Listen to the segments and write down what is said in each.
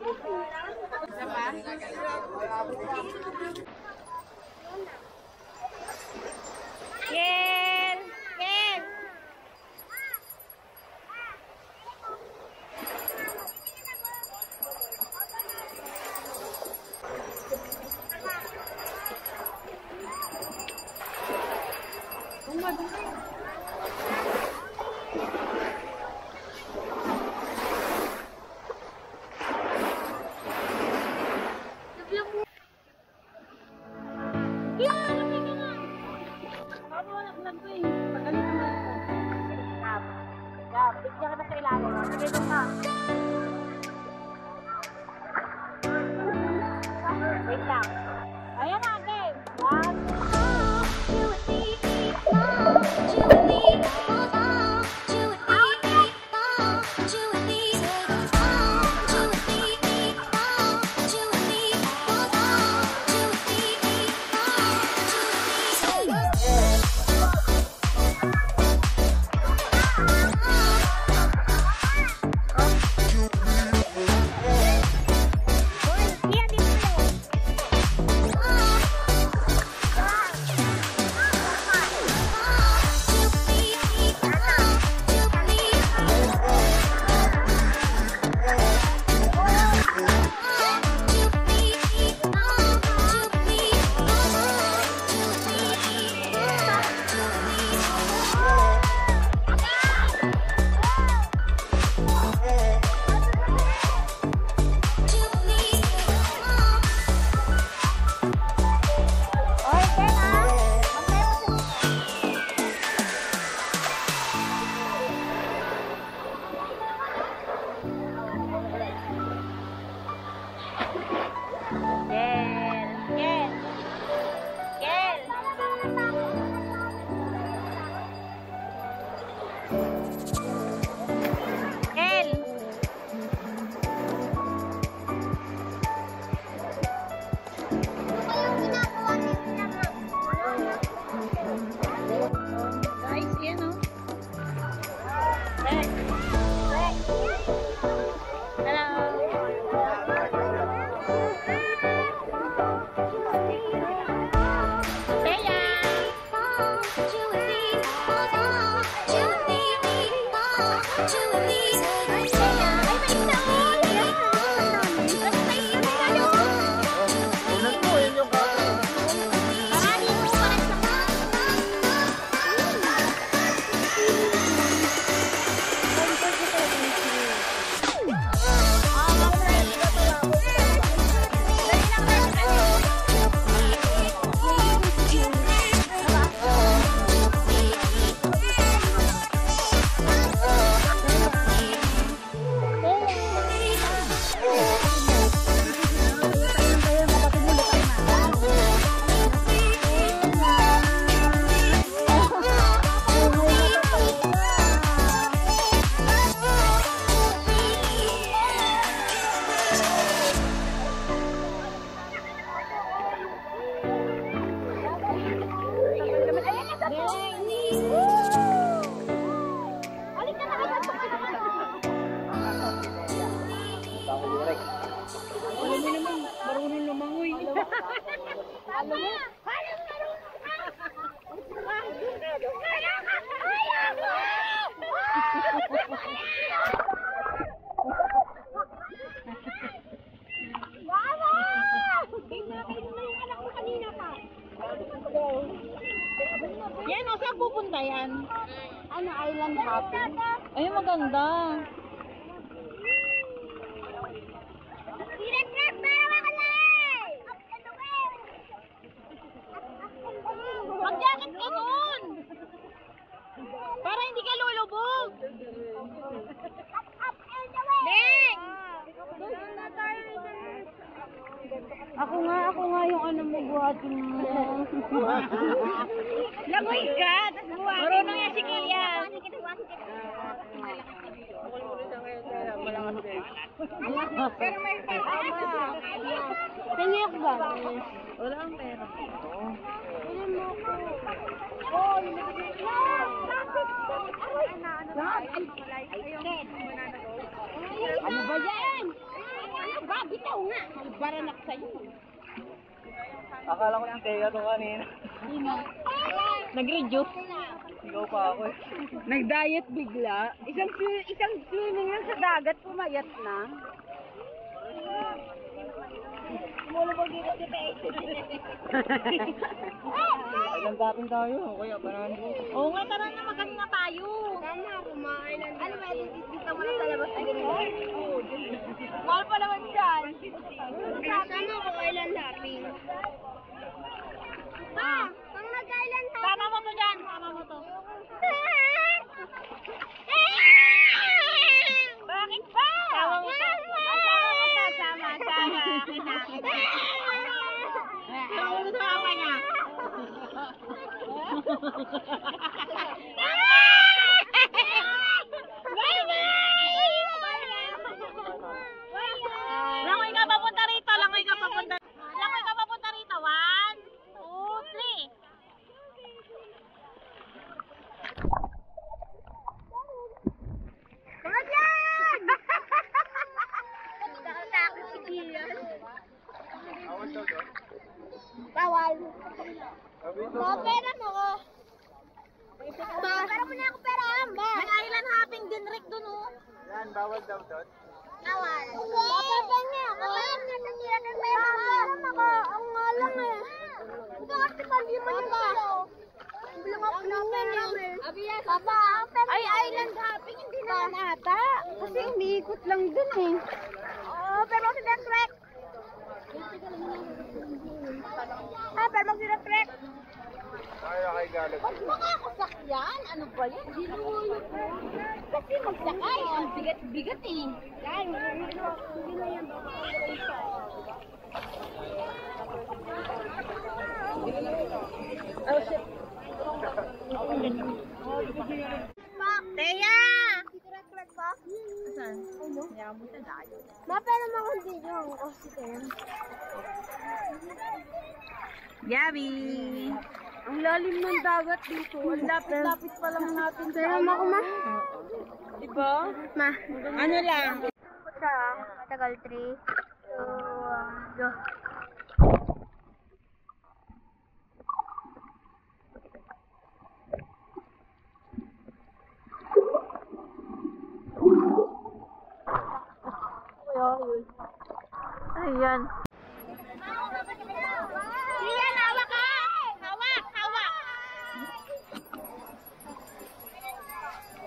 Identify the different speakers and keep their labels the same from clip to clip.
Speaker 1: Kel! Kel! Bigyan ka na sa ilalim. Sige, doon ka. Wait lang. Ayan na, game. One. Yan, o saan pupunta yan?
Speaker 2: Ano, island hopping?
Speaker 1: Ay, maganda.
Speaker 2: Mag-jacket ka nun!
Speaker 1: Para hindi ka lulubog.
Speaker 2: Deng!
Speaker 1: Ako nga yung ano mo buhatin mo.
Speaker 2: Lagoy ka!
Speaker 1: Marunong yan si Kia.
Speaker 2: Pero may pera. Tingin ba?
Speaker 1: Wala ang pera dito.
Speaker 2: Ano ba yan? Bitaw nga. Baranak sa'yo.
Speaker 3: Akala ko si Tega to kanina.
Speaker 1: Nag-reduce.
Speaker 3: Sigaw pa ako eh.
Speaker 1: Nag-diet bigla. Isang swimming lang sa dagat, pumayat na.
Speaker 3: Ilang dating tayo, kaya parahan ko.
Speaker 2: Oo nga, tara na, maganda na tayo. Tama, kumain lang. Ano ba, dito mo na sa labas na ganyan? Oo, mahal pa naman dyan. Sama ko island hopping. Pa, pang nag-island hopping. Sama mo to dyan, sama mo to. Bakit pa? Sama mo to. Sama. Sama mo sa mama niya. Langoy ka papunta rito. Langoy ka papunta rito. 1, 2, 3. Mga dyan! Nakatakot si Kian. Bawal. Pera mo ko. Pera mo na ako pera. May island hopping din, Rick, dun oh.
Speaker 3: Yan, bawal daw doon.
Speaker 2: Bawal. Bawal pa niya. Bawal na nangyira ng pera mo. Ang malang eh. Ito kasi pali mo yung pera. Bilang ako na pera. Papa, ay island hopping hindi naman ata.
Speaker 1: Kasi umiikot lang dun eh.
Speaker 2: Oh, pero si Trek. Pero si Trek.
Speaker 3: Ay, okay, galit.
Speaker 2: Pag makakasakyan, ano ba yan? Dinulo ko. Kasi magsakay, ang bigat-bigat eh. Yan, hindi na yan. Oh, shit. Teya! Trek ba?
Speaker 1: Saan? Yamo sa dayo.
Speaker 2: Mapera mo kung dito ang oxygen.
Speaker 1: Gabi! Ang lalim ng dagat dito. Ang lapit-lapit pa lang natin.
Speaker 2: Pero mo ko ma?
Speaker 1: Diba?
Speaker 2: Ma.
Speaker 1: Ano lang?
Speaker 2: Sa tagal 3. So, go.
Speaker 1: Ayan.
Speaker 2: Iyan, hawak ka! Hawak!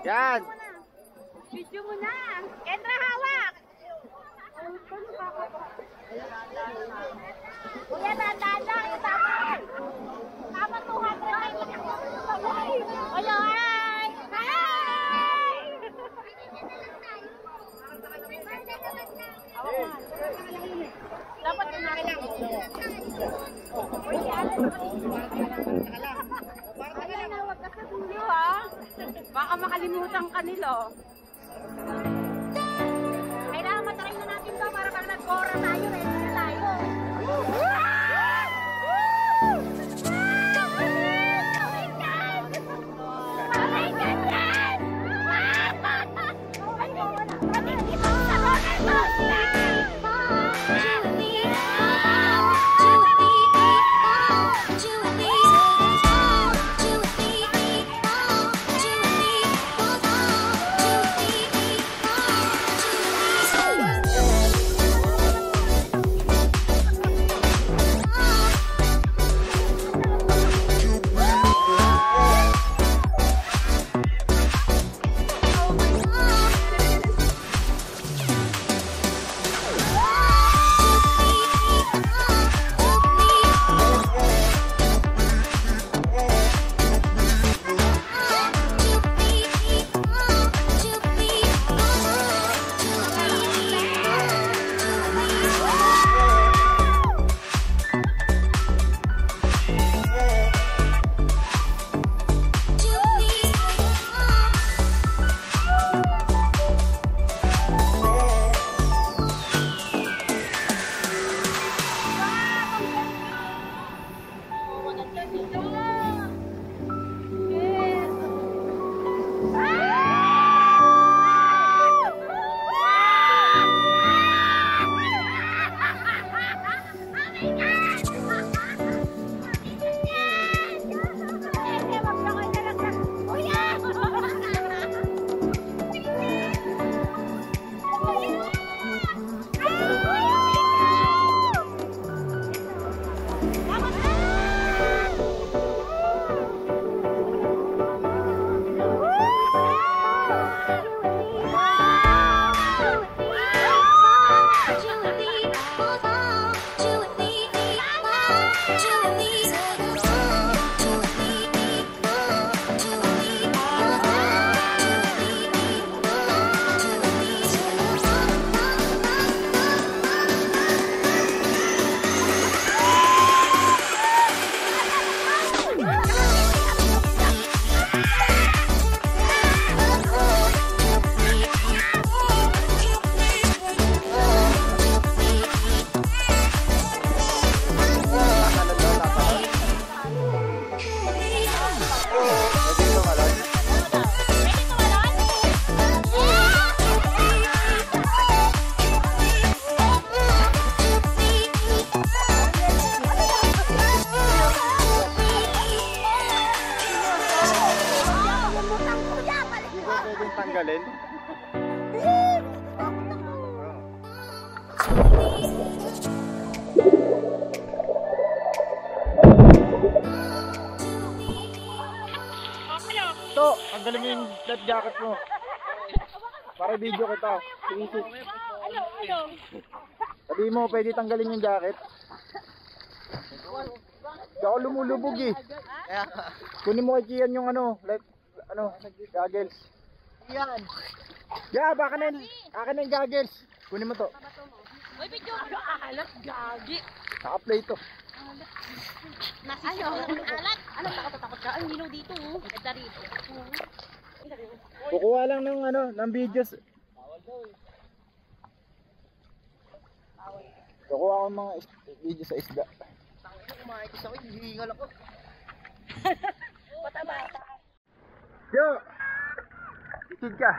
Speaker 3: Yan!
Speaker 2: Video mo na! Kendra, hawak! Kuya, tandaan lang! Tama! Tama 200! Hello, hi! Hi! Dapat na lang. Ayan, huwag ka sa dulo ha.
Speaker 1: Baka makalimutan ka nila.
Speaker 2: Kailangan matry na natin to para pag nag-cora tayo, ready na tayo.
Speaker 3: Alin? Ito, tanggalin mo yung life jacket mo. Para video kita. Sinisip. Sabi mo, pwede tanggalin yung jacket. Hindi ako lumulubog eh. Kunin mo kay Kian yung life, goggles. Yan. Yeah, baka na yung goggles. Kunin mo to.
Speaker 1: Uy, video ko na alat, gagi.
Speaker 3: Naka-play to.
Speaker 1: Nasisiyaw lang ng alat. Ano, takot ka? Ang linaw dito, oh. Ito rito.
Speaker 3: Kukuha lang ng videos. Kukuha ko ng mga video sa isda. Kumakikis ako, hihingal ako.
Speaker 1: Bata-bata.
Speaker 3: Yo! Itig ka.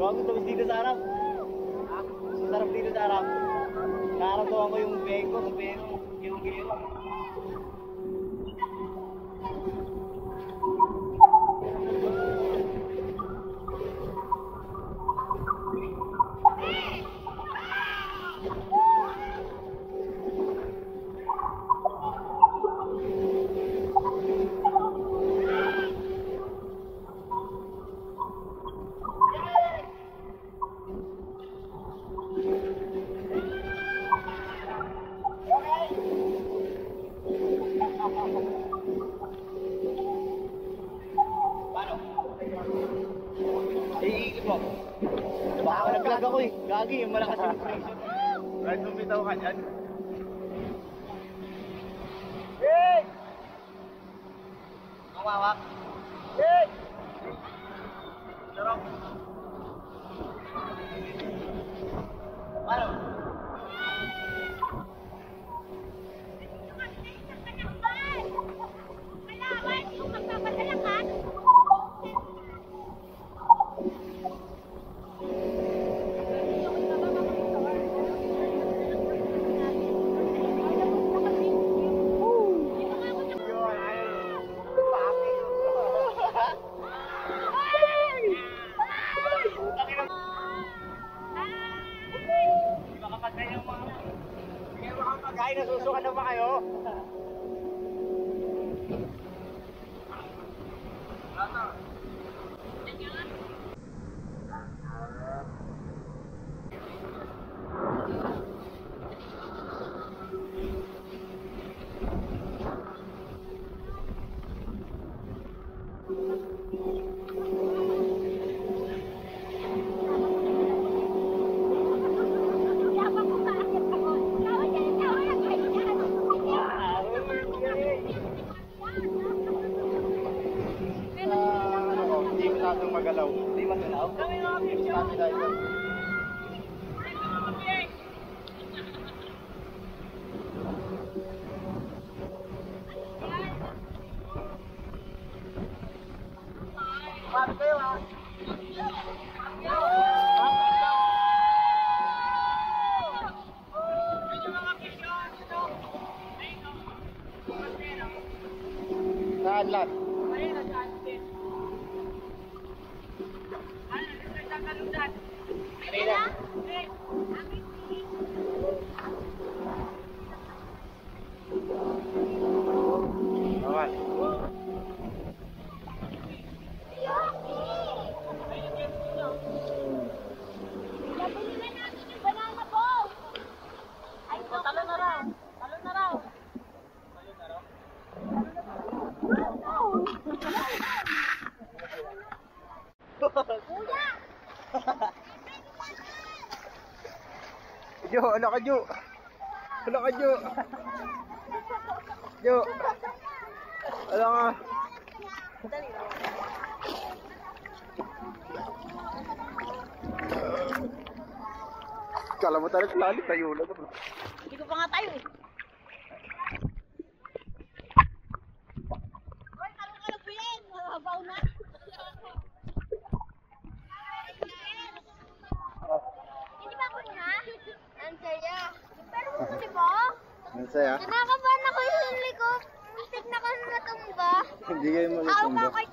Speaker 4: Bago tapos dito sa harap. Sarap dito sa harap.
Speaker 3: Iikot mo. Baka nag-vlog ako eh. Gagi, yung malakas yung vibration. Right, bumitaw ka dyan. Hey! Mawawak. Hey! Sarap. Paano? Ay, nasusukan na ba kayo? Hindi masyadong magalaw. Hindi magalaw? Sabi tayo. Paano kayo ha? Saan lahat? Jo, ano ka Jo? Ano ka Jo? Jo. Ano ka? Kala mo talaga lalit, tayo lang.
Speaker 1: Hindi ko pa nga tayo eh. Hoy, karong-karong po yan. Mababaw na.
Speaker 2: Hindi ba ako na? Ang saya. Pero mo di ba?
Speaker 3: Ang saya.
Speaker 2: Kinakabahan ako yung huli ko. Muntik na ka natumba.
Speaker 3: Hindi kayo
Speaker 2: Ako
Speaker 3: malutumba.
Speaker 2: ka kay